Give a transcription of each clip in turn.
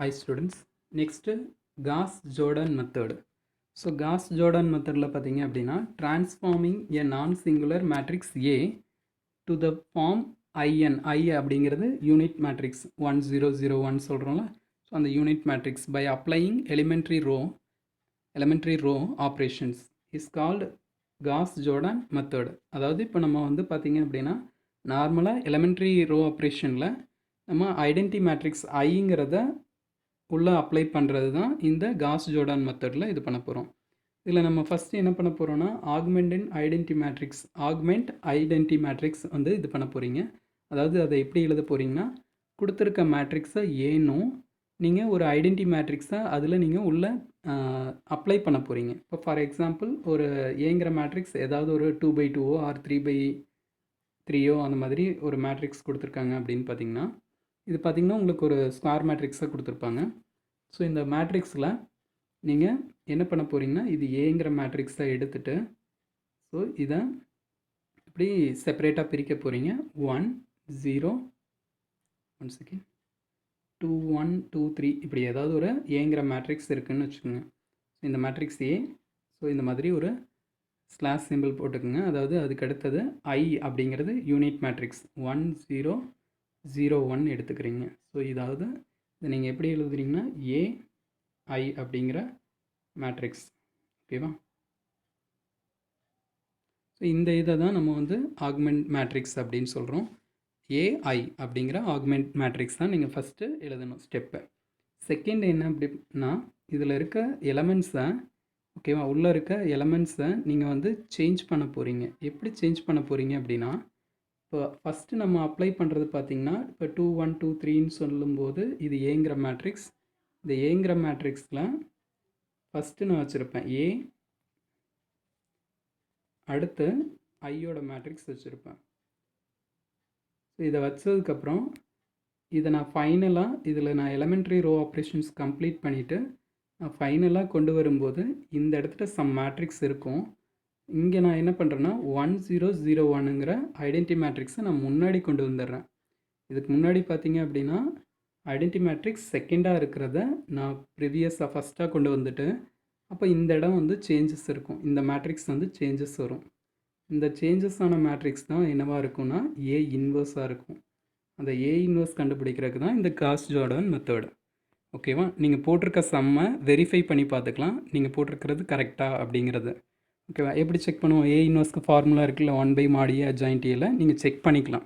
Hi students. Next Gauss-Jordan method. So Gauss-Jordan methodல பார்த்தீங்க அப்படின்னா transforming a non-singular matrix A to the form IN. I அப்படிங்கிறது unit matrix 1001 சொல்கிறோம்ல. So அந்த unit matrix by applying elementary row operations is called Gauss-Jordan method. அதாவது இப்போ நம்ம வந்து பார்த்தீங்க அப்படின்னா நார்மலாக elementary row operationல நம்ம ஐடென்டி மேட்ரிக்ஸ் ஐங்கிறத உள்ளே அப்ளை பண்ணுறது தான் இந்த காஸ் ஜோர்டான் மெத்தடில் இது பண்ண போகிறோம். இதில் நம்ம ஃபஸ்ட்டு என்ன பண்ண போகிறோன்னா ஆக்மெண்ட் ஐடென்டி மேட்ரிக்ஸ் வந்து இது பண்ண போகிறீங்க. அதாவது அதை எப்படி எழுத போகிறீங்கன்னா கொடுத்துருக்க மேட்ரிக்ஸை ஏனும் நீங்கள் ஒரு ஐடென்டி மேட்ரிக்ஸை அதில் நீங்கள் உள்ளே அப்ளை பண்ண போகிறீங்க. இப்போ ஃபார் எக்ஸாம்பிள் ஒரு ஏங்கிற மேட்ரிக்ஸ் ஏதாவது ஒரு 2/2 ஆர் 3/3 அந்த மாதிரி ஒரு மேட்ரிக்ஸ் கொடுத்துருக்காங்க அப்படின்னு பார்த்தீங்கன்னா இது பார்த்திங்கன்னா உங்களுக்கு ஒரு ஸ்கொயர் மேட்ரிக்ஸாக கொடுத்துருப்பாங்க. ஸோ இந்த மேட்ரிக்ஸில் நீங்கள் என்ன பண்ண போகிறீங்கன்னா இது ஏங்கிற மேட்ரிக்ஸை எடுத்துகிட்டு ஸோ இதை இப்படி செப்பரேட்டாக பிரிக்க போகிறீங்க. 1 0 1 செகண்ட் 2 1 2 3 இப்படி ஏதாவது ஒரு ஏங்கிற மேட்ரிக்ஸ் இருக்குதுன்னு வச்சுக்கோங்க. இந்த மேட்ரிக்ஸ் ஏ. ஸோ இந்த மாதிரி ஒரு ஸ்லாஷ் சிம்பிள் போட்டுக்குங்க. அதாவது அதுக்கு அடுத்தது ஐ அப்படிங்கிறது யூனிட் மேட்ரிக்ஸ் 1 0 0 1 எடுத்துக்கிறீங்க. ஸோ இதாவது இதை நீங்கள் எப்படி எழுதுறீங்கன்னா ஏஐ அப்படிங்கிற மேட்ரிக்ஸ். ஓகேவா? ஸோ இந்த இதை தான் நம்ம வந்து ஆக்மெண்ட் மேட்ரிக்ஸ் அப்படின்னு சொல்கிறோம். ஏஐ அப்படிங்கிற ஆக்மெண்ட் மேட்ரிக்ஸ் தான் நீங்கள் ஃபஸ்ட்டு எழுதணும் ஸ்டெப்பை. செகண்ட் என்ன அப்படின்னா இதில் இருக்க எலமெண்ட்ஸை ஓகேவா உள்ளே இருக்க எலமெண்ட்ஸை நீங்கள் வந்து சேஞ்ச் பண்ண போகிறீங்க. எப்படி சேஞ்ச் பண்ண போகிறீங்க அப்படின்னா இப்போ ஃபஸ்ட்டு நம்ம அப்ளை பண்ணுறது பார்த்திங்கன்னா இப்போ 2 1 2 3ன்னு சொல்லும்போது இது ஏங்கிற மேட்ரிக்ஸ். இந்த ஏங்கிற மேட்ரிக்ஸில் ஃபஸ்ட்டு நான் வச்சுருப்பேன் ஏ, அடுத்து ஐயோட மேட்ரிக்ஸ் வச்சுருப்பேன். ஸோ இதை வச்சதுக்கப்புறம் இதை நான் ஃபைனலாக இதில் நான் எலமெண்ட்ரி ரோ ஆப்ரேஷன்ஸ் கம்ப்ளீட் பண்ணிவிட்டு நான் ஃபைனலாக கொண்டு வரும்போது இந்த இடத்துல சம் மேட்ரிக்ஸ் இருக்கும். இங்கே நான் என்ன பண்ணுறேன்னா 1 0 0 1ங்கிற ஐடென்டி மேட்ரிக்ஸை நான் முன்னாடி கொண்டு வந்துடுறேன். இதுக்கு முன்னாடி பார்த்தீங்க அப்படின்னா ஐடென்டி மேட்ரிக்ஸ் செகண்டாக இருக்கிறத நான் ப்ரிவியஸாக ஃபஸ்ட்டாக கொண்டு வந்துட்டு அப்போ இந்த இடம் வந்து சேஞ்சஸ் இருக்கும். இந்த மேட்ரிக்ஸ் வந்து சேஞ்சஸ் வரும். இந்த சேஞ்சஸ் ஆன மேட்ரிக்ஸ் தான் என்னவாக இருக்கும்னா ஏ இன்வர்ஸாக இருக்கும். அந்த ஏ இன்வர்ஸ் கண்டுபிடிக்கிறதுக்கு தான் இந்த காஸ் ஜோர்டன் மெத்தடு. ஓகேவா? நீங்கள் போட்டிருக்க சம்மை வெரிஃபை பண்ணி பார்த்துக்கலாம் நீங்கள் போட்டிருக்கிறது கரெக்டாக அப்படிங்கிறது. ஓகேவா? எப்படி செக் பண்ணுவோம்? ஏ இன்வர்ஸ்க்கு ஃபார்முலா இருக்குல்ல 1/mod adjoint ஏல நீங்கள் செக் பண்ணிக்கலாம்.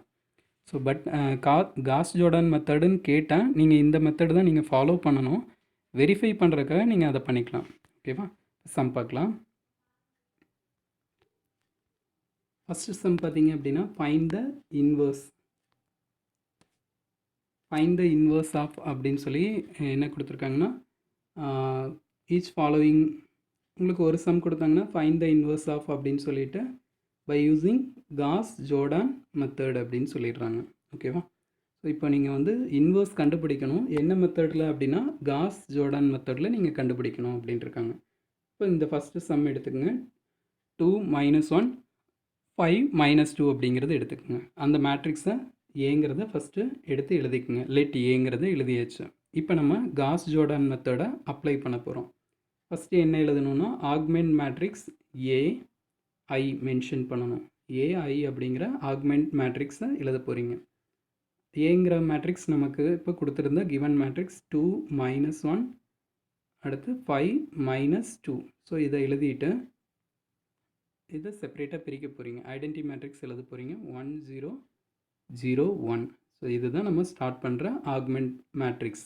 ஸோ பட் காஸ் ஜோர்டன் மெத்தடுன்னு கேட்டால் நீங்கள் இந்த மெத்தடு தான் நீங்கள் ஃபாலோ பண்ணணும். வெரிஃபை பண்ணுறதுக்காக நீங்கள் அதை பண்ணிக்கலாம். ஓகேவா? சம் பார்க்கலாம். ஃபஸ்ட்டு சம் பார்த்தீங்க அப்படின்னா ஃபைண்ட் த இன்வர்ஸ் ஆஃப் அப்படின்னு சொல்லி என்ன கொடுத்துருக்காங்கன்னா ஈச் ஃபாலோவிங் உங்களுக்கு ஒரு சம் கொடுத்தாங்கன்னா ஃபைண்ட் த இன்வர்ஸ் ஆஃப் அப்படின்னு சொல்லிட்டு by using Gauss Jordan method அப்படின்னு சொல்லிடுறாங்க. ஓகேவா? ஸோ இப்போ நீங்கள் வந்து இன்வர்ஸ் கண்டுபிடிக்கணும். என்ன மெத்தடில் அப்படின்னா காஸ் ஜோர்டான் மெத்தடில் நீங்கள் கண்டுபிடிக்கணும் அப்படின்ட்டு இருக்காங்க. இப்போ இந்த ஃபஸ்ட்டு சம் எடுத்துக்கோங்க. 2 - 1 5 - 2 அப்படிங்கிறது எடுத்துக்கோங்க. அந்த மேட்ரிக்ஸை ஏங்கிறத ஃபஸ்ட்டு எடுத்து எழுதிக்குங்க. லெட் ஏங்கிறத எழுதியாச்சு. இப்போ நம்ம காஸ் ஜோர்டான் மெத்தடை அப்ளை பண்ண போகிறோம். ஃபஸ்ட்டு என்ன எழுதணும்னா ஆக்மெண்ட் மேட்ரிக்ஸ் ஏஐ மென்ஷன் பண்ணணும். ஏஐ அப்படிங்கிற ஆக்மெண்ட் மேட்ரிக்ஸை எழுத போகிறீங்க. ஏங்கிற மேட்ரிக்ஸ் நமக்கு இப்போ கொடுத்துருந்த கிவன் மேட்ரிக்ஸ் 2 - 1 அடுத்து 5 - 2. ஸோ இதை எழுதிட்டு இதை செப்பரேட்டாக பிரிக்க போகிறீங்க. ஐடென்டி மேட்ரிக்ஸ் எழுத போகிறீங்க 1 0 0 1. ஸோ இதுதான் நம்ம ஸ்டார்ட் பண்ணுற ஆக்மெண்ட் மேட்ரிக்ஸ்.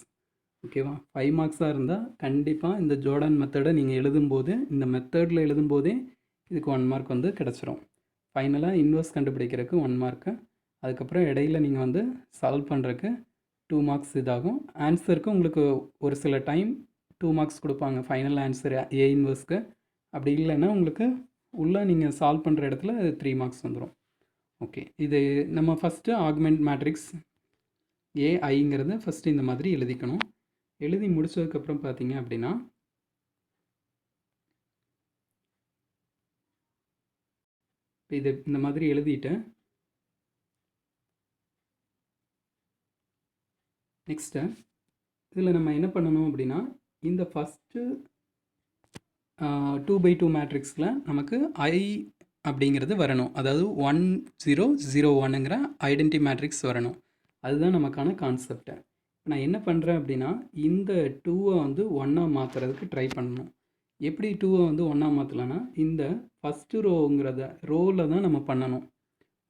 ஓகேவா? 5 மார்க்ஸாக இருந்தால் கண்டிப்பாக இந்த ஜோர்டான் மெத்தடை நீங்கள் எழுதும்போது இந்த மெத்தடில் எழுதும்போதே இதுக்கு 1 மார்க் வந்து கிடச்சிரும். ஃபைனலாக இன்வர்ஸ் கண்டுபிடிக்கிறதுக்கு 1 மார்க்கு. அதுக்கப்புறம் இடையில நீங்கள் வந்து சால்வ் பண்ணுறதுக்கு 2 மார்க்ஸ் இதாகும். ஆன்சருக்கு உங்களுக்கு ஒரு சில டைம் 2 மார்க்ஸ் கொடுப்பாங்க ஃபைனல் ஆன்சர் ஏ இன்வர்ஸ்க்கு. அப்படி இல்லைன்னா உங்களுக்கு உள்ளே நீங்கள் சால்வ் பண்ணுற இடத்துல 3 மார்க்ஸ் வந்துடும். ஓகே, இது நம்ம ஃபஸ்ட்டு ஆக்மெண்ட் மேட்ரிக்ஸ் ஏஐங்கிறத ஃபஸ்ட்டு இந்த மாதிரி எழுதிக்கணும். எழுதி முடிச்சதுக்கப்புறம் பார்த்தீங்க அப்படின்னா இது இந்த மாதிரி எழுதிட்டு நெக்ஸ்ட்டு இதில் நம்ம என்ன பண்ணணும் அப்படின்னா இந்த ஃபஸ்ட்டு 2x2 மேட்ரிக்ஸில் நமக்கு ஐ அப்படிங்கிறது வரணும். அதாவது 1001ங்கிற ஐடென்டி மேட்ரிக்ஸ் வரணும். அதுதான் நமக்கான கான்செப்டை. நான் என்ன பண்ணுறேன் அப்படின்னா இந்த 2-ஐ வந்து 1-ஆ மாற்றுறதுக்கு ட்ரை பண்ணணும். எப்படி 2-ஐ வந்து 1-ஆ மாற்றலான்னா இந்த ஃபஸ்ட்டு ரோங்கிறத ரோவில் தான் நம்ம பண்ணணும்.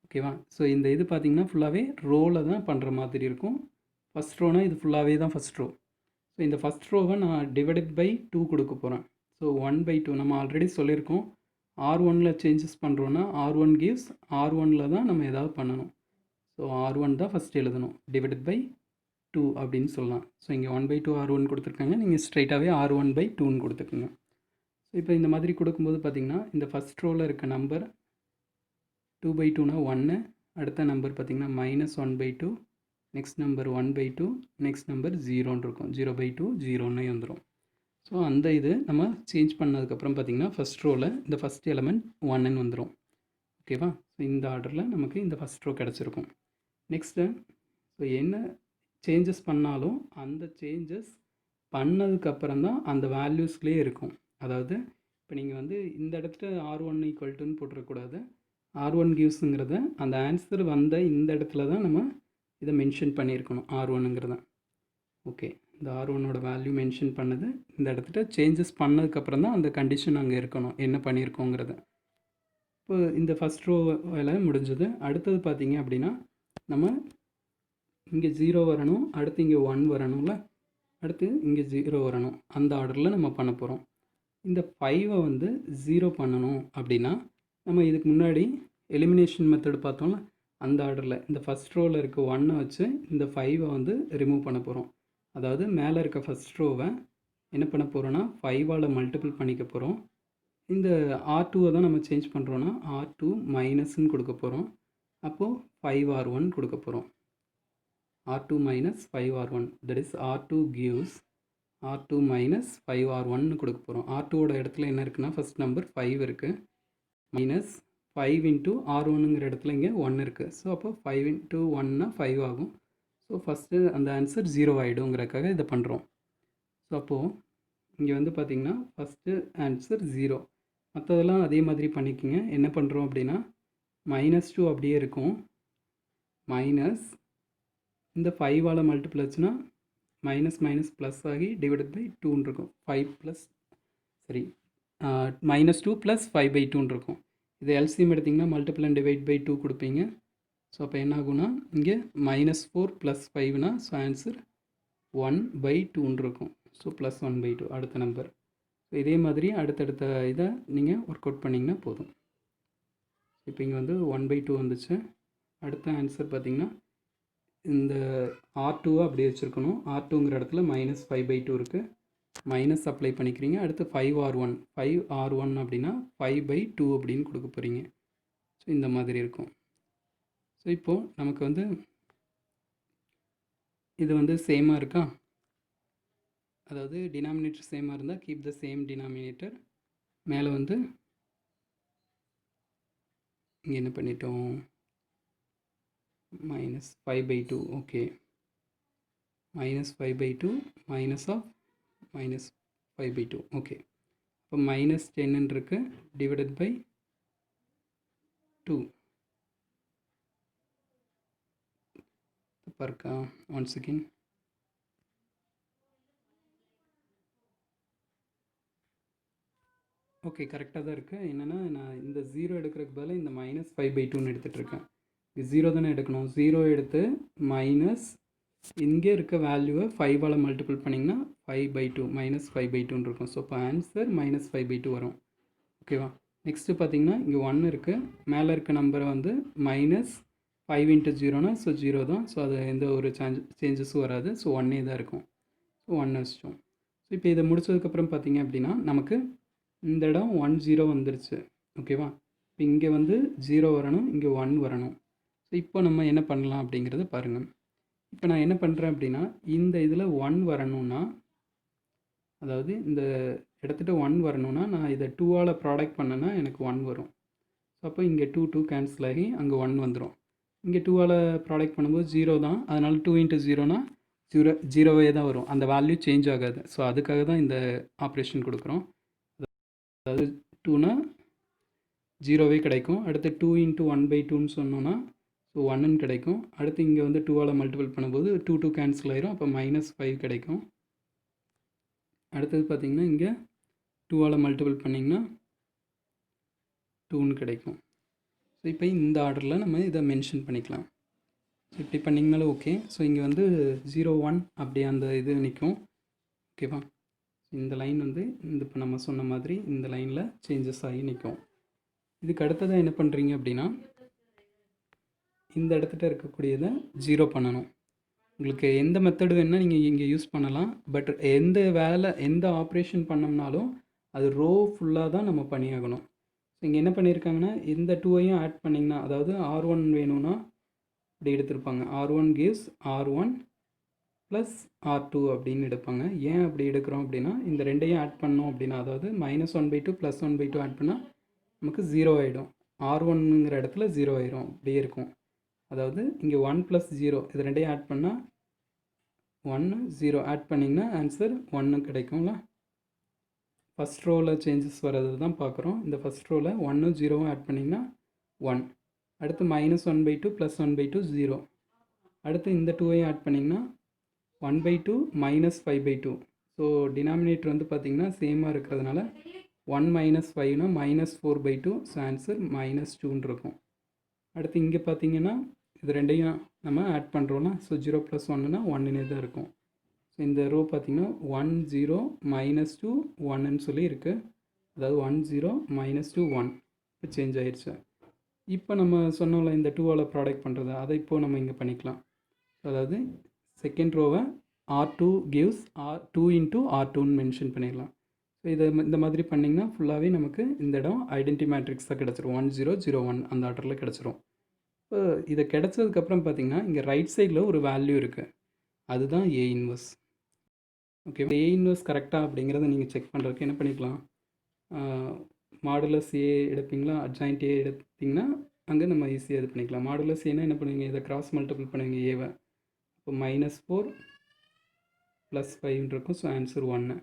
ஓகேவா? ஸோ இந்த இது பார்த்திங்கன்னா ஃபுல்லாகவே ரோவில் தான் பண்ணுற மாதிரி இருக்கும். ஃபஸ்ட் ரோனா இது ஃபுல்லாகவே தான் ஃபஸ்ட் ரோ. ஸோ இந்த ஃபஸ்ட் ரோவை நான் டிவைடட் பை 2 கொடுக்க போகிறேன். ஸோ 1/2 நம்ம ஆல்ரெடி சொல்லியிருக்கோம். R1ல் சேஞ்சஸ் பண்ணுறோன்னா R1 gives R1ல் தான் நம்ம ஏதாவது பண்ணணும். ஸோ R1 தான் ஃபஸ்ட் எழுதணும். டிவைடட் பை 2 அப்படின்னு சொல்லலாம். ஸோ இங்கே 1/2 R1 கொடுத்துருக்காங்க. நீங்கள் ஸ்ட்ரைட்டாகவே R1/2ன்னு கொடுத்துக்குங்க. ஸோ இப்போ இந்த மாதிரி கொடுக்கும்போது பார்த்திங்கன்னா இந்த ஃபஸ்ட் ரோவில் இருக்க நம்பர் 2/2னா 1, அடுத்த நம்பர் பார்த்திங்கன்னா -1/2, நெக்ஸ்ட் நம்பர் 1/2, நெக்ஸ்ட் நம்பர் 0ன்னு இருக்கும். 0/2 0ன்னு வந்துடும். ஸோ அந்த இது நம்ம சேஞ்ச் பண்ணதுக்கப்புறம் பார்த்திங்கன்னா ஃபஸ்ட் ரோவில் இந்த ஃபஸ்ட் எலமெண்ட் 1ன்னு வந்துடும். ஓகேவா? ஸோ இந்த ஆர்டரில் நமக்கு இந்த ஃபஸ்ட் ரோ கிடச்சிருக்கும். நெக்ஸ்ட்டு ஸோ என்ன சேஞ்சஸ் பண்ணாலும் அந்த சேஞ்சஸ் பண்ணதுக்கப்புறம் தான் அந்த வேல்யூஸ்லேயே இருக்கும். அதாவது இப்போ நீங்கள் வந்து இந்த இடத்துல R1 ஈக்குவல்ட்டுன்னு போட்டுறக்கூடாது. R1 கிவ்ஸுங்கிறத அந்த ஆன்சர் வந்த இந்த இடத்துல தான் நம்ம இதை மென்ஷன் பண்ணியிருக்கணும். R1ங்கிறத. ஓகே, இந்த R1ஓட வேல்யூ மென்ஷன் பண்ணது இந்த இடத்துல சேஞ்சஸ் பண்ணதுக்கப்புறம் தான் அந்த கண்டிஷன் அங்கே இருக்கணும், என்ன பண்ணியிருக்கோங்கிறத. இப்போ இந்த ஃபஸ்ட் ரோ வேலை முடிஞ்சது. அடுத்தது பார்த்திங்க அப்படின்னா நம்ம இங்கே 0 வரணும், அடுத்து இங்கே 1 வரணும்ல, அடுத்து இங்கே 0 வரணும். அந்த ஆர்டரில் நம்ம பண்ண போகிறோம். இந்த 5-ஐ வந்து 0 பண்ணணும் அப்படின்னா நம்ம இதுக்கு முன்னாடி எலிமினேஷன் மெத்தட் பார்த்தோம்ல, அந்த ஆர்டரில் இந்த ஃபஸ்ட் ரோவில் இருக்க 1-ஐ வச்சு இந்த 5-ஐ வந்து ரிமூவ் பண்ண போகிறோம். அதாவது மேலே இருக்க ஃபஸ்ட் ரோவை என்ன பண்ண போகிறோன்னா 5ஆல் மல்டிபிள் பண்ணிக்க போகிறோம். இந்த R2-ஐ தான் நம்ம சேஞ்ச் பண்ணுறோன்னா R2 மைனஸ்ன்னு கொடுக்க போகிறோம். அப்போது 5R1 கொடுக்க போகிறோம். R2 minus 5R1, that is R2 gives R2 minus 5R1ன்னு கொடுக்க போகிறோம். R2ஓட இடத்துல என்ன இருக்குன்னா ஃபஸ்ட் நம்பர் 5 இருக்குது, மைனஸ் 5 into R1ங்கிற இடத்துல இங்கே 1 இருக்குது. ஸோ அப்போ 5 into 1னா 5 ஆகும். ஸோ ஃபஸ்ட்டு அந்த ஆன்சர் 0 ஆகிடுங்கிறக்காக இதை பண்ணுறோம். ஸோ அப்போது இங்கே வந்து பார்த்திங்கன்னா ஃபஸ்ட்டு ஆன்சர் 0. மற்றதெல்லாம் அதே மாதிரி பண்ணிக்கோங்க. என்ன பண்ணுறோம் அப்படின்னா -2 அப்படியே இருக்கும், மைனஸ் இந்த 5ஆல் மல்டிபிள் ஆச்சுன்னா மைனஸ் மைனஸ் ப்ளஸ் ஆகி டிவைடட் பை 2ன்னு இருக்கும். 5 ப்ளஸ் சரி -2 ப்ளஸ் 5/2ன்னு இருக்கும். இது எல்சிஎம் எடுத்திங்கன்னா மல்டிபிள் அண்ட் டிவைட் பை 2 கொடுப்பீங்க. ஸோ அப்போ என்ன ஆகும்னா இங்கே -4 ப்ளஸ் 5னா ஸோ ஆன்சர் 1/2ன்னு இருக்கும். ஸோ ப்ளஸ் 1/2 அடுத்த நம்பர். ஸோ இதே மாதிரி அடுத்தடுத்த இதை நீங்கள் ஒர்க் அவுட் பண்ணிங்கன்னா போதும். இப்போ இங்கே வந்து 1/2 வந்துச்சு. அடுத்த ஆன்சர் பார்த்திங்கன்னா இந்த R2-ஐ அப்படியே வச்சுருக்கணும். R2ங்கிற இடத்துல -5/2 இருக்குது, மைனஸ் அப்ளை பண்ணிக்கிறீங்க. அடுத்து 5R1 அப்படின்னா 5/2 அப்படின்னு கொடுக்க போகிறீங்க. ஸோ இந்த மாதிரி இருக்கும். ஸோ இப்போது நமக்கு வந்து இது வந்து சேமாக இருக்கா, அதாவது டினாமினேட்டர் சேமாக இருந்தால் கீப் த சேம் டினாமினேட்டர். மேலே வந்து இங்கே என்ன பண்ணிட்டோம், -5/2. Okay, -5/2 minus of -5/2. ஓகே, இப்போ -10 இருக்கு டிவைடட் பை 2 தப்பாக இருக்கா, ஒன் செகண்ட். ஓகே, கரெக்டாக தான் இருக்குது. என்னென்னா நான் இந்த 0 எடுக்கிறதுக்கு பதிலாக இந்த -5/2ன்னு எடுத்துகிட்ருக்கேன். இது 0 தானே எடுக்கணும். 0 எடுத்து மைனஸ் இங்கே இருக்க வேல்யூவை 5ஆல் மல்டிபிள் பண்ணிங்கன்னா 5/2 -5/2ன்னு இருக்கும். ஸோ இப்போ ஆன்சர் -5/2 வரும். ஓகேவா? நெக்ஸ்ட்டு பார்த்தீங்கன்னா இங்கே 1 இருக்குது, மேலே இருக்க நம்பரை வந்து -5 into 0னா ஸோ 0 தான். ஸோ அது எந்த ஒரு சேஞ்சஸும் வராது. ஸோ 1 தான் இருக்கும். ஸோ 1 வச்சிட்டோம். ஸோ இப்போ இதை முடிச்சதுக்கப்புறம் பார்த்தீங்க அப்படின்னா நமக்கு இந்த இடம் 1 0 வந்துருச்சு. ஓகேவா? இப்போ இங்கே வந்து 0 வரணும், இங்கே 1 வரணும். ஸோ இப்போ நம்ம என்ன பண்ணலாம் அப்படிங்கிறத பாருங்கள். இப்போ நான் என்ன பண்ணுறேன் அப்படின்னா இந்த இதில் 1 வரணும்னா, அதாவது இந்த இடத்துட்ட 1 வரணும்னா நான் இதை 2ஆல் ப்ராடக்ட் பண்ணேன்னா எனக்கு 1 வரும். ஸோ அப்போ இங்கே 2 கேன்சல் ஆகி அங்கே 1 வந்துடும். இங்கே 2ஆல் ப்ராடக்ட் பண்ணும்போது 0 தான், அதனால் 2 into 0னா ஜீரோவே தான் வரும், அந்த வேல்யூ சேஞ்ச் ஆகாது. ஸோ அதுக்காக தான் இந்த ஆப்ரேஷன் கொடுக்குறோம். அதாவது 2னா ஜீரோவே கிடைக்கும். அடுத்து 2 இன்ட்டு 1/2ன்னு சொன்னோன்னா ஸோ 1ன்னு கிடைக்கும். அடுத்து இங்கே வந்து 2ஆல் மல்டிபிள் பண்ணும்போது 2 கேன்சல் ஆயிரும். அப்போ -5 கிடைக்கும். அடுத்தது பார்த்திங்கன்னா இங்கே 2ஆல் மல்டிபிள் பண்ணிங்கன்னா 2ன்னு கிடைக்கும். ஸோ இப்போ இந்த ஆர்டரில் நம்ம இதை மென்ஷன் பண்ணிக்கலாம். ஸோ இப்படி பண்ணிங்கனாலும் ஓகே. ஸோ இங்கே வந்து 0 1 அப்படி அந்த இது நிற்கும். ஓகேவா? இந்த லைன் வந்து இந்த இப்போ நம்ம சொன்ன மாதிரி இந்த லைனில் சேஞ்சஸ் ஆகி நிற்கும். இதுக்கு அடுத்ததாக என்ன பண்ணுறீங்க அப்படின்னா, இந்த இடத்துல இருக்கக்கூடியதை 0 பண்ணணும். உங்களுக்கு எந்த மெத்தடு வேணால் நீங்கள் இங்கே யூஸ் பண்ணலாம். பட் எந்த ஆப்ரேஷன் பண்ணோம்னாலும் அது ரோ ஃபுல்லாக தான் நம்ம பண்ணியாகணும். இங்கே என்ன பண்ணியிருக்காங்கன்னா, இந்த 2ஐயும் ஆட் பண்ணிங்கன்னா, அதாவது R1 வேணும்னா இப்படி எடுத்திருப்பாங்க. R1 gives R1 plus R2 அப்படின்னு எடுப்பாங்க. ஏன் அப்படி எடுக்கிறோம் அப்படின்னா, இந்த ரெண்டையும் ஆட் பண்ணோம் அப்படின்னா, அதாவது -1/2 + 1/2 ஆட் பண்ணால் நமக்கு 0 ஆகிடும். R1ங்கிற இடத்துல 0 ஆயிரும். அப்படியே இருக்கும். அதாவது இங்கே 1 + 0 இது ரெண்டையும் ஆட் பண்ணால் 1 0 ஆட் பண்ணிங்கன்னா ஆன்சர் 1 கிடைக்கும்ல. ஃபஸ்ட் ரோவில் சேஞ்சஸ் வர்றது தான் பார்க்குறோம். இந்த ஃபஸ்ட் ரோவில் 1 0 ஆட் பண்ணிங்கன்னா 1. அடுத்து -1/2 + 1/2 0. அடுத்து இந்த 2ஐயும் ஆட் பண்ணிங்கன்னா 1/2 -5/2. ஸோ டினாமினேட்டர் வந்து பார்த்திங்கன்னா சேமாக இருக்கிறதுனால 1 - 5னா -4/2. ஸோ ஆன்சர் -2ன்னு இருக்கும். அடுத்து இங்கே பார்த்திங்கன்னா இது ரெண்டையும் நம்ம ஆட் பண்ணுறோம்னா, ஸோ 0 + 1னா 1னே தான் இருக்கும். ஸோ இந்த ரோ பார்த்திங்கன்னா 1 0 -2 1ன்னு சொல்லி இருக்குது. அதாவது 1 0 -2 1 இப்போ சேஞ்ச் ஆயிடுச்சு. இப்போ நம்ம சொன்னோம்ல இந்த 2ஆல் ப்ராடக்ட் பண்ணுறது, அதை இப்போது நம்ம இங்கே பண்ணிக்கலாம். அதாவது செகண்ட் ரோவை R2 gives 2 இன்ட்டு R2ன்னு மென்ஷன் பண்ணிடலாம். ஸோ இதை இந்த மாதிரி பண்ணிங்கன்னா ஃபுல்லாகவே நமக்கு இந்த இடம் ஐடென்டி மேட்ரிக்ஸ் தான் கிடச்சிரும். 1 0 0 1 அந்த ஆர்டரில் கிடச்சிரும். இப்போ இதை கிடச்சதுக்கப்புறம் பார்த்திங்கன்னா இங்கே ரைட் சைடில் ஒரு வேல்யூ இருக்குது. அதுதான் A inverse. Okay, A inverse கரெக்டாக அப்படிங்கிறத நீங்கள் செக் பண்ணுறதுக்கு என்ன பண்ணிக்கலாம், மாடுலஸ் A எடுப்பீங்களா, அட்ஜாயிண்ட் A எடுத்திங்கன்னா அங்கே நம்ம ஈஸியாக இது பண்ணிக்கலாம். மாடுலஸ் Aனா என்ன பண்ணுவீங்க, இதை கிராஸ் மல்டிபிள் பண்ணுவீங்க ஏவை. இப்போ -4 + 5 இருக்கும். So answer 1.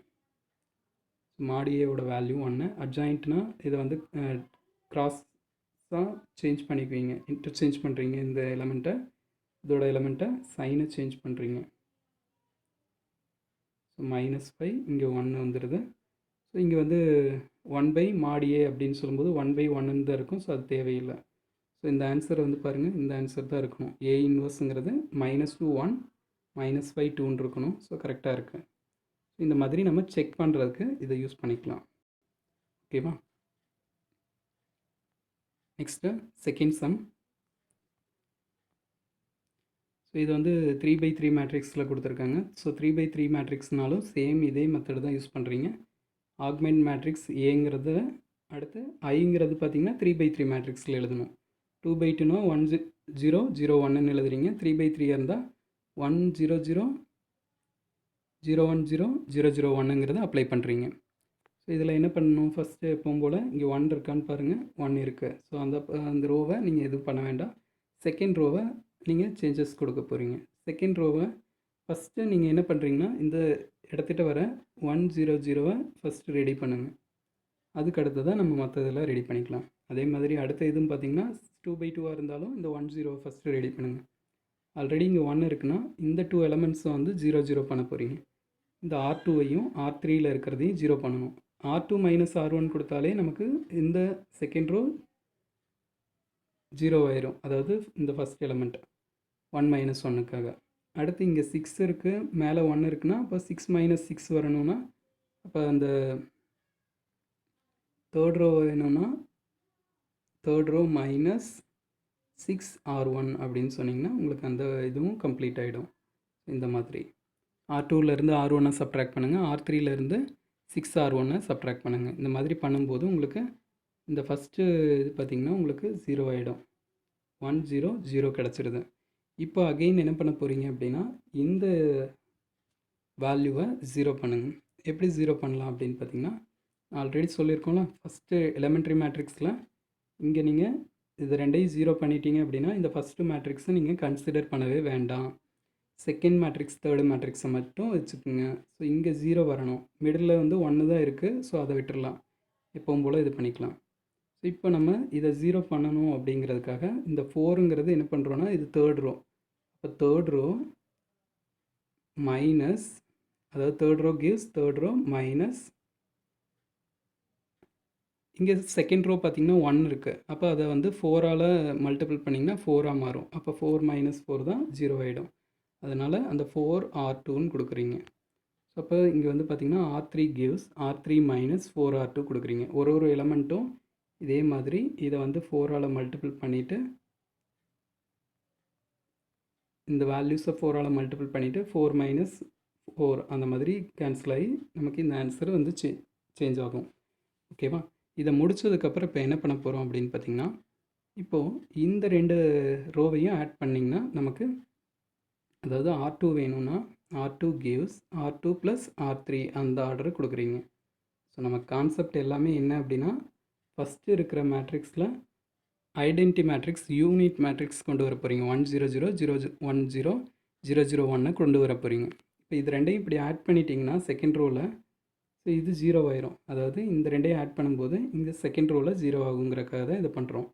மாடு ஏவோட வேல்யூ 1. அட்ஜாயிண்ட்னா இதை வந்து கிராஸாக சேஞ்ச் பண்ணிக்குவீங்க, இன்டர்சேஞ்ச் பண்ணுறீங்க. இந்த எலமெண்ட்டை இதோட எலமெண்ட்டை சைனை சேஞ்ச் பண்ணுறீங்க. ஸோ -5 இங்கே 1 வந்துடுது. ஸோ இங்கே வந்து 1/mod A அப்படின்னு சொல்லும்போது 1/1ன்னு தான் இருக்கும். ஸோ அது தேவையில்லை. ஸோ இந்த ஆன்சர் வந்து பாருங்கள், இந்த ஆன்சர் தான் இருக்கணும். A இன்வர்ஸுங்கிறது -2 1 -5 2ன்னு இருக்கணும். ஸோ கரெக்டாக இருக்குது. இந்த மாதிரி நம்ம செக் பண்ணுறதுக்கு இதை யூஸ் பண்ணிக்கலாம். ஓகேவா? Next second sum. ஸோ இது வந்து 3/3 மேட்ரிக்ஸில் கொடுத்துருக்காங்க. ஸோ 3/3 மேட்ரிக்ஸ்னாலும் சேம் இதே மெத்தடு தான் யூஸ் பண்ணுறீங்க. ஆக்மெண்ட் மேட்ரிக்ஸ் ஏங்கிறது அடுத்து ஐங்கிறது பார்த்திங்கன்னா 3/3 மேட்ரிக்ஸில் எழுதணும். 2/2னா 1 0 0 1ன்னு எழுதுறீங்க. 3/3 இருந்தால் 1 0 0 0 1 0 0 0 1ங்கிறத அப்ளை பண்ணுறீங்க. ஸோ இதில் என்ன பண்ணணும், ஃபஸ்ட்டு எப்பவும் போல் இங்கே 1 இருக்கான்னு பாருங்கள். 1 இருக்குது. ஸோ அந்த ரோவை நீங்கள் எதுவும் பண்ண வேண்டாம். செகண்ட் ரோவை நீங்கள் சேஞ்சஸ் கொடுக்க போகிறீங்க. செகண்ட் ரோவை ஃபஸ்ட்டு நீங்கள் என்ன பண்ணுறீங்கன்னா, இந்த இடத்துட்ட வர 1 0 0வை ஃபஸ்ட்டு ரெடி பண்ணுங்கள். அதுக்கு அடுத்து தான் நம்ம மற்றதெல்லாம் ரெடி பண்ணிக்கலாம். அதே மாதிரி அடுத்த இதுன்னு பார்த்திங்கன்னா 2/2 இருந்தாலும் இந்த 1 0 ஃபஸ்ட்டு ரெடி பண்ணுங்கள். ஆல்ரெடி இங்கே 1 இருக்குன்னா இந்த 2 எலமெண்ட்ஸை வந்து 0 0 பண்ண போகிறீங்க. இந்த R2ஐயும் R3யில் இருக்கிறதையும் 0 பண்ணணும். R2 - R1 கொடுத்தாலே நமக்கு இந்த செகண்ட் ரோ 0 ஆயிரும். அதாவது இந்த ஃபஸ்ட் எலமெண்ட் 1 - 1க்காக. அடுத்து இங்கே 6 இருக்குது, மேலே 1 இருக்குன்னா அப்போ 6 - 6 வரணும்னா அப்போ அந்த தேர்ட் ரோ வேணும்னா தேர்ட் ரோ -6 R1 அப்படின்னு சொன்னிங்கன்னா உங்களுக்கு அந்த இதுவும் கம்ப்ளீட் ஆகிடும். இந்த மாதிரி R2லேருந்து R1 சப்ட்ராக்ட் பண்ணுங்கள், R3லேருந்து 6 R1 சப்ட்ராக்ட் பண்ணுங்கள். இந்த மாதிரி பண்ணும்போது உங்களுக்கு இந்த ஃபஸ்ட்டு இது பார்த்திங்கன்னா உங்களுக்கு 0 ஆகிடும். 1 0 0 கிடச்சிருது. இப்போ அகெயின் என்ன பண்ண போகிறீங்க அப்படின்னா, இந்த வேல்யூவை 0 பண்ணுங்கள். எப்படி 0 பண்ணலாம் அப்படின்னு பார்த்திங்கன்னா, ஆல்ரெடி சொல்லியிருக்கோம்ல, ஃபஸ்ட்டு எலிமெண்ட்ரி மேட்ரிக்ஸில் இங்கே நீங்கள் இது ரெண்டையும் 0 பண்ணிட்டீங்க அப்படின்னா இந்த ஃபஸ்ட்டு மேட்ரிக்ஸை நீங்கள் கன்சிடர் பண்ணவே வேண்டாம். செகண்ட் மேட்ரிக்ஸ் தேர்டு மேட்ரிக்ஸை மட்டும் வச்சுக்கோங்க. ஸோ இங்கே 0 வரணும். மிடில் வந்து 1 தான் இருக்குது. ஸோ அதை விட்டுடலாம். எப்பவும் போல் இது பண்ணிக்கலாம். ஸோ இப்போ நம்ம இதை 0 பண்ணணும் அப்படிங்கிறதுக்காக இந்த 4ங்கிறது என்ன பண்ணுறோன்னா இது தேர்ட் ரோ. அப்போ தேர்ட் ரோ மைனஸ், அதாவது third row gives third row minus, இங்கே செகண்ட் ரோ பார்த்திங்கன்னா 1 இருக்குது. அப்போ அதை வந்து 4ஆல் மல்டிபிள் பண்ணிங்கன்னா 4ஆக மாறும். அப்போ 4 மைனஸ் 4 தான் 0 ஆகிடும். அதனால் அந்த 4R2ன்னு கொடுக்குறீங்க. ஸோ அப்போ இங்கே வந்து பார்த்திங்கன்னா R3 gives R3 minus 4R2 கொடுக்குறீங்க. ஒரு எலமெண்ட்டும் இதே மாதிரி இதை வந்து 4ஆல் மல்டிபிள் பண்ணிவிட்டு இந்த வேல்யூஸை 4ஆல் மல்டிபிள் பண்ணிவிட்டு 4 மைனஸ் 4 அந்த மாதிரி கேன்சல் ஆகி நமக்கு இந்த ஆன்சர் வந்து சேஞ்ச் ஆகும். ஓகேவா? இதை முடித்ததுக்கப்புறம் இப்போ என்ன பண்ண போகிறோம் அப்படின்னு பார்த்திங்கன்னா, இப்போது இந்த 2 ரோவையும் ஆட் பண்ணிங்கன்னா நமக்கு, அதாவது R2 வேணும்னா R2 gives R2 plus R3 அந்த ஆர்டர் கொடுக்குறீங்க. ஸோ நம்ம கான்செப்ட் எல்லாமே என்ன அப்படின்னா, ஃபஸ்ட்டு இருக்கிற மேட்ரிக்ஸில் ஐடென்டி மேட்ரிக்ஸ் யூனிட் மேட்ரிக்ஸ் கொண்டு வர போகிறீங்க. 1 0 0 0 1 0 0 0 1 கொண்டு வர போகிறீங்க. இப்போ இது ரெண்டையும் இப்படி ஆட் பண்ணிட்டீங்கன்னா செகண்ட் ரோவில், ஸோ இது 0 ஆயிரும். அதாவது இந்த ரெண்டையும் ஆட் பண்ணும்போது இந்த செகண்ட் ரோவில் 0 ஆகுங்கிறக்காக தான் இதை பண்ணுறோம்.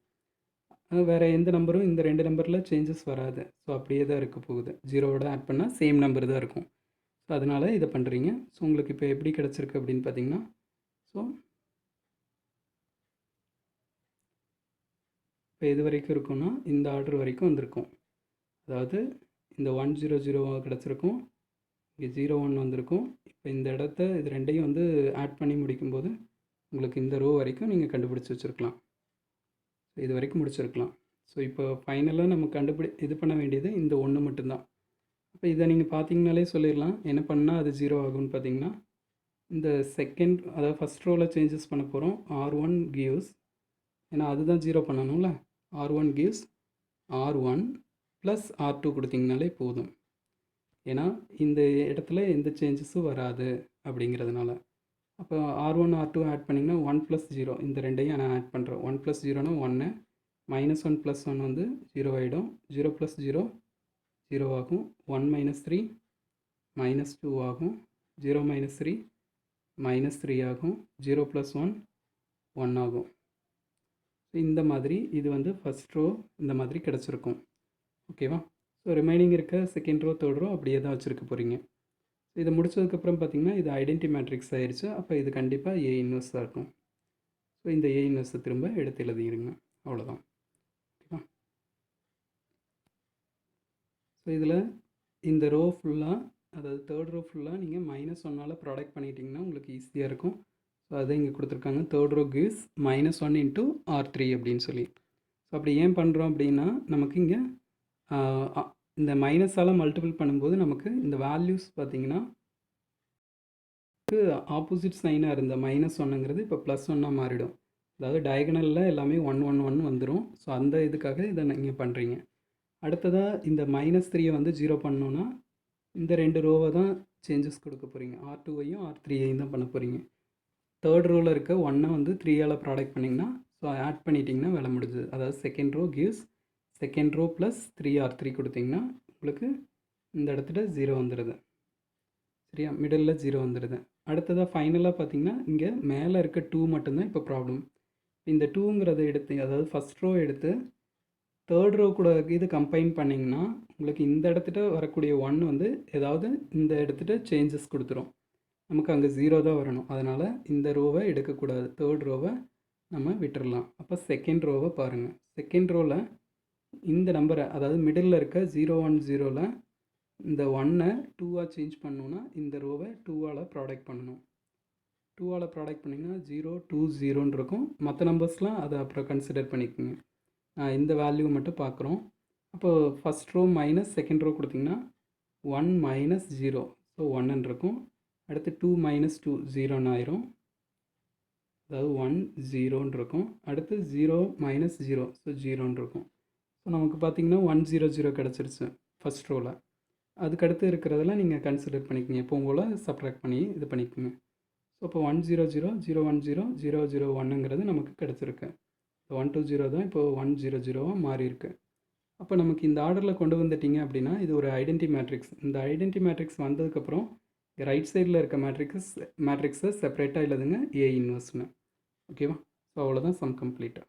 வேறு எந்த நம்பரும் இந்த 2 நம்பரில் சேஞ்சஸ் வராது. ஸோ அப்படியே தான் இருக்க போகுது. 0வோட ஆட் பண்ணால் சேம் நம்பர் தான் இருக்கும். ஸோ அதனால் இதை பண்ணுறீங்க. ஸோ உங்களுக்கு இப்போ எப்படி கிடச்சிருக்கு அப்படின்னு பார்த்தீங்கன்னா, ஸோ இப்போ எது வரைக்கும் இருக்குன்னா இந்த ஆர்டர் வரைக்கும் வந்திருக்கும். அதாவது இந்த 1 0 0 கிடச்சிருக்கும், இங்கே 0 1 வந்திருக்கும். இப்போ இந்த இடத்த இது ரெண்டையும் வந்து ஆட் பண்ணி முடிக்கும்போது உங்களுக்கு இந்த ரோ வரைக்கும் நீங்கள் கண்டுபிடிச்சி வச்சுருக்கலாம். இது வரைக்கும் முடிச்சிருக்கலாம். ஸோ இப்போ ஃபைனலாக நம்ம இது பண்ண வேண்டியது இந்த 1 மட்டும்தான். அப்போ இதை நீங்கள் பார்த்தீங்கனாலே சொல்லிடலாம் என்ன பண்ணால் அது 0 ஆகும்னு பார்த்தீங்கன்னா, இந்த செகண்ட் அதாவது ஃபஸ்ட் ரோவில் சேஞ்சஸ் பண்ண போகிறோம். R1 கிவ்ஸ், ஏன்னா அதுதான் 0 பண்ணணும்ல, R1 gives R1 plus R2 கொடுத்தீங்கனாலே போதும். ஏன்னா இந்த இடத்துல எந்த சேஞ்சஸும் வராது அப்படிங்கிறதுனால. அப்போ R1 R2 ஆட் பண்ணிங்கன்னா 1 ப்ளஸ் 0 இந்த ரெண்டையும் நான் ஆட் பண்ணுறேன். 1 ப்ளஸ் 0னா 1, மைனஸ் 1 ப்ளஸ் 1 வந்து 0 ஆகிடும். 0 ப்ளஸ் 0 0 ஆகும். 1 மைனஸ் 3 மைனஸ் 2 ஆகும். 0 மைனஸ் 3 மைனஸ் 3 ஆகும். 0 ப்ளஸ் 1 1 ஆகும். இந்த மாதிரி இது வந்து ஃபஸ்ட் ரோ இந்த மாதிரி கிடச்சிருக்கும். ஓகேவா? ஸோ ரிமைனிங் இருக்க செகண்ட் ரோ தேர்ட் ரோ அப்படியே தான் வச்சுருக்க போகிறீங்க. இதை முடித்ததுக்கப்புறம் பார்த்திங்கன்னா இது ஐடென்டி மேட்ரிக்ஸ் ஆயிடுச்சு. அப்போ இது கண்டிப்பாக A இன்வெர்ஸாக இருக்கும். ஸோ இந்த A இன்வெர்ஸை திரும்ப எடுத்து எழுதிடுங்க. அவ்வளோதான். ஓகேவா? ஸோ இதில் இந்த ரோ ஃபுல்லாக, அதாவது தேர்ட் ரோ ஃபுல்லாக நீங்கள் -1ஆல் ப்ராடக்ட் பண்ணிட்டீங்கன்னா உங்களுக்கு ஈஸியாக இருக்கும். ஸோ அதை இங்கே கொடுத்துருக்காங்க. Third row gives -1 into R3 அப்படின்னு சொல்லி. ஸோ அப்படி ஏன் பண்ணுறோம் அப்படின்னா, நமக்கு இங்கே இந்த மைனஸால் மல்டிபிள் பண்ணும்போது நமக்கு இந்த வேல்யூஸ் பார்த்திங்கன்னா ஆப்போசிட் சைனாக இருந்த -1ங்கிறது இப்போ +1ஆக மாறிடும். அதாவது டயகனலில் எல்லாமே 1 1 1 வந்துடும். ஸோ அந்த இதுக்காக இதை நீங்கள் பண்ணுறீங்க. அடுத்ததாக இந்த -3 வந்து 0 பண்ணோன்னா இந்த 2 ரோவை தான் சேஞ்சஸ் கொடுக்க போகிறீங்க. R2வையும் R3ஐயும் தான் பண்ண போகிறீங்க. தேர்ட் ரோவில் இருக்க 1 வந்து 3ஆல் ப்ராடக்ட் பண்ணிங்கன்னா, ஸோ ஆட் பண்ணிட்டிங்கன்னா வேலை முடிஞ்சுது. அதாவது second row gives second row plus 3R3 கொடுத்திங்கன்னா உங்களுக்கு இந்த இடத்துல 0 வந்துடுது. சரியா? மிடில் 0 வந்துடுது. அடுத்ததாக ஃபைனலாக பார்த்திங்கன்னா இங்கே மேலே இருக்க 2 மட்டும்தான் இப்போ ப்ராப்ளம். இந்த 2ங்கிறத எடுத்து, அதாவது ஃபஸ்ட் ரோ எடுத்து தேர்ட் ரோ கூட இது கம்பைன் பண்ணிங்கன்னா உங்களுக்கு இந்த இடத்துல வரக்கூடிய 1 வந்து ஏதாவது இந்த இடத்துல சேஞ்சஸ் கொடுத்துரும். நமக்கு அங்கே 0 தான் வரணும். அதனால் இந்த ரோவை எடுக்கக்கூடாது. தேர்ட் ரோவை நம்ம விட்டுடலாம். அப்போ செகண்ட் ரோவை பாருங்கள். செகண்ட் ரோவில் இந்த நம்பரை, அதாவது மிடில் இருக்க 0 1 0ல் இந்த 1ஐ 2ஆக சேஞ்ச் பண்ணணுன்னா இந்த ரோவை 2ஆல் ப்ராடக்ட் பண்ணணும். 2ஆல் ப்ராடக்ட் பண்ணிங்கன்னா 0 2 0ன்னு இருக்கும். மற்ற நம்பர்ஸ்லாம் அதை அப்புறம் கன்சிடர் பண்ணிக்கோங்க. இந்த வேல்யூ மட்டும் பார்க்குறோம். அப்போது first row minus second row கொடுத்திங்கன்னா 1 மைனஸ் 0, ஸோ 1ன்னு இருக்கும். அடுத்து 2 மைனஸ் 2 0ன்னு ஆயிரும். அதாவது 1 0ன்னு இருக்கும். அடுத்து 0 மைனஸ் 0, ஸோ 0ன்னு இருக்கும். ஸோ நமக்கு பார்த்திங்கன்னா 1 0 0 கிடச்சிருச்சு ஃபஸ்ட் ரோவில். அதுக்கடுத்து இருக்கிறதெல்லாம் நீங்கள் கன்சிடர் பண்ணிக்கோங்க. எப்போவும் போல் சப்ட்ராக்ட் பண்ணி இது பண்ணிக்கோங்க. ஸோ இப்போ 1 0 0 0 1 0 0 0 1ங்கிறது நமக்கு கிடச்சிருக்கு. 1 2 0 தான் இப்போது 1 0 0வாக மாறி இருக்குது. அப்போ நமக்கு இந்த ஆர்டரில் கொண்டு வந்துட்டீங்க அப்படின்னா இது ஒரு ஐடென்டி மேட்ரிக்ஸ். இந்த ஐடென்டி மேட்ரிக்ஸ் வந்ததுக்கப்புறம் ரைட் சைடில் இருக்க மேட்ரிக்ஸை செப்பரேட்டாக எழுதுங்க ஏ இன்வெர்ஸ்னு. ஓகேவா? ஸோ அவ்வளோதான் சம் கம்ப்ளீட்டாக.